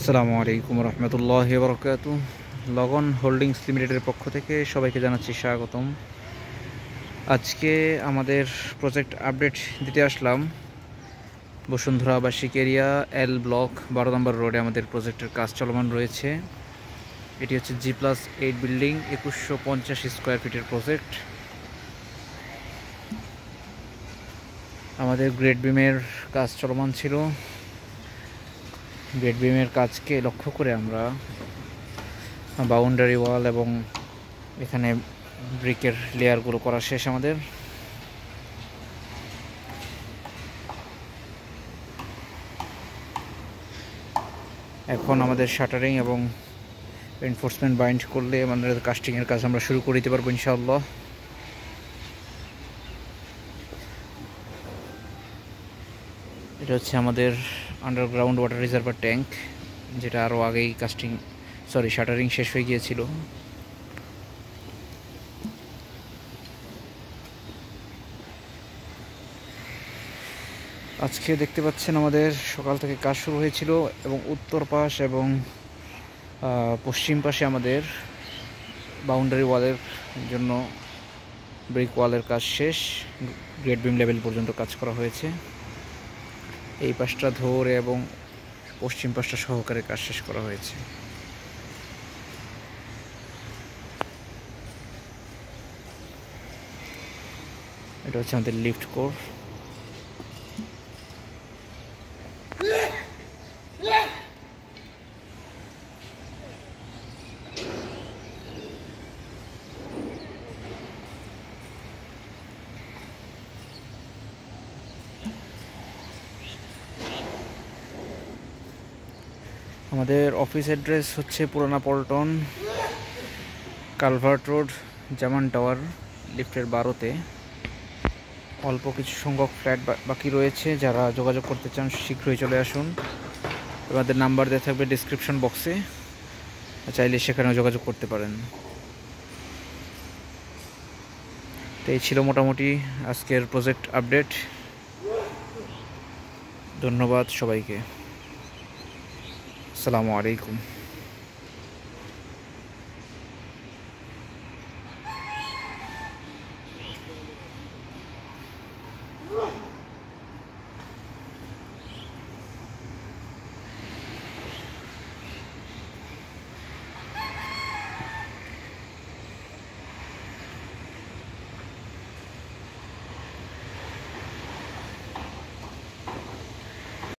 আসসালামু আলাইকুম রহমতুল্লাহি ওয়া বারাকাতুহু। লগন হোল্ডিংস লিমিটেডের পক্ষ থেকে সবাইকে জানাচ্ছি স্বাগতম। আজকে আমাদের প্রজেক্ট আপডেট দিতে আসলাম। বসুন্ধরা আবাসিক এরিয়া এল ব্লক 12 নম্বর রোডে আমাদের প্রজেক্টের কাজ চলমান রয়েছে। এটি হচ্ছে G+8 বিল্ডিং, 2150 স্কোয়ার ফিটের প্রজেক্ট। আমাদের গ্রেড বিমের কাজ চলমান ছিল। গ্রেড বিমের কাজকে লক্ষ্য করে আমরা বাউন্ডারি ওয়াল এবং এখানে ব্রিকের লেয়ারগুলো করা শেষ আমাদের। এখন আমাদের শাটারিং এবং এনফোর্সমেন্ট বাইন্ড করলে আমাদের কাস্টিংয়ের কাজ আমরা শুরু করে দিতে পারবো ইনশাআল্লাহ। এটা হচ্ছে আমাদের আন্ডারগ্রাউন্ড ওয়াটার রিজার্ভার ট্যাঙ্ক, যেটা আরও আগেই শাটারিং শেষ হয়ে গিয়েছিল। আজকে দেখতে পাচ্ছেন আমাদের সকাল থেকে কাজ শুরু হয়েছিল এবং উত্তর পাশ এবং পশ্চিম পাশে আমাদের বাউন্ডারি ওয়ালের জন্য ব্রিক ওয়ালের কাজ শেষ। গ্রেড বিম লেভেল পর্যন্ত কাজ করা হয়েছে। এই পাশটা ধরে এবং পশ্চিম পাশটা সহকারে কাজ শেষ করা হয়েছে। এটা হচ্ছে আমাদের লিফট কোর। আমাদের অফিস অ্যাড্রেস হচ্ছে পুরানা পল্টন, কালভার্ট রোড, জামান টাওয়ার, লিফটের 12তে। অল্প কিছু সংখ্যক ফ্ল্যাট বাকি রয়েছে। যারা যোগাযোগ করতে চান শীঘ্রই চলে আসুন। আমাদের নাম্বার দেওয়া থাকবে ডিসক্রিপশন বক্সে, চাইলে সেখানেও যোগাযোগ করতে পারেন। তো এই ছিল মোটামুটি আজকের প্রজেক্ট আপডেট। ধন্যবাদ সবাইকে। আসসালামু আলাইকুম।